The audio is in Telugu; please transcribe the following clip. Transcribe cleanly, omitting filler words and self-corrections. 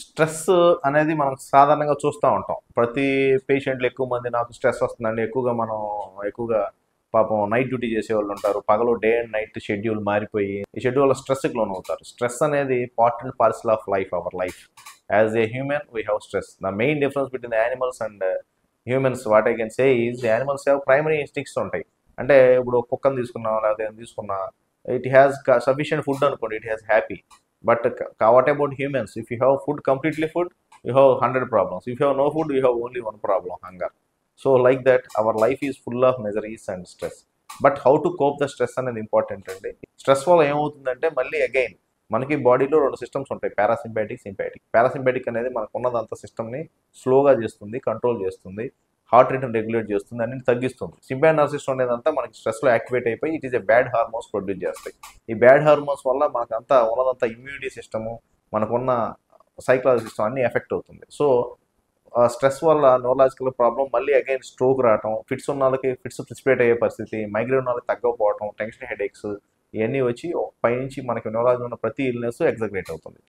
స్ట్రెస్ అనేది మనం సాధారణంగా చూస్తూ ఉంటాం. ప్రతి పేషెంట్లు ఎక్కువ మంది నాకు స్ట్రెస్ వస్తుందండి. ఎక్కువగా పాపం నైట్ డ్యూటీ చేసేవాళ్ళు ఉంటారు. పగలు డే అండ్ నైట్ షెడ్యూల్ మారిపోయి ఈ షెడ్యూల్ వల్ల స్ట్రెస్కి లోనవుతారు. స్ట్రెస్ అనేది part and parcel of life, our life. As a human we have stress. The main difference between animals and humans what I can say is animals have primary instincts ఉంటాయి. అంటే ఇప్పుడు కుక్కను తీసుకున్నాం లేకపోతే ఏదైనా తీసుకున్నా, ఇట్ హ్యాస్ సఫిషియంట్ ఫుడ్ అనుకోండి, it has happy. But what about humans? If you have food, completely food, you have 100 problems. If you have no food, you have only one problem, hunger. So like that, our life is full of miseries and stress. But how to cope the stress అనేది ఇంపార్టెంట్ అండి. స్ట్రెస్ వల్ల ఏమవుతుందంటే మళ్ళీ అగైన్ మనకి బాడీలో రెండు సిస్టమ్స్ ఉంటాయి, పారాసింపాటిక్, సింపాటిక్. పారాసింపాటిక్ అనేది మనకు ఉన్నదంత సిస్టమ్ని స్లోగా చేస్తుంది, కంట్రోల్ చేస్తుంది, హార్ట్ రేట్ని రెగ్యులేట్ చేస్తుంది, అన్ని తగ్గిస్తుంది. సింపాటిక్ నర్వస్ సిస్టమ్ అనేదంతా మనకి స్ట్రెస్లో యాక్టివేట్ అయిపోయి it is a bad hormones produce చేస్తాయి. ఈ బ్యాడ్ హార్మోన్స్ వల్ల మనకంతా ఉన్నదంతా ఇమ్యూనిటీ సిస్టము, మనకున్న సైకలాజికల్ సిస్టమ్ అన్నీ ఎఫెక్ట్ అవుతుంది. సో స్ట్రెస్ వల్ల న్యూరలాజికల్ ప్రాబ్లం, మళ్ళీ అగైన్ స్ట్రోక్ రావటం, ఫిట్స్ ఉన్న వాళ్ళకి ఫిట్స్ ప్రిసిపేట్ అయ్యే పరిస్థితి, మైగ్రేన్ ఉన్న వాళ్ళకి తగ్గకపోవటం, టెన్షన్ హెడేక్స్, ఇవన్నీ వచ్చి పైనుంచి మనకి న్యూరలాజీ ఉన్న ప్రతి ఇల్నెస్ ఎగ్జాగ్రేట్ అవుతుంది.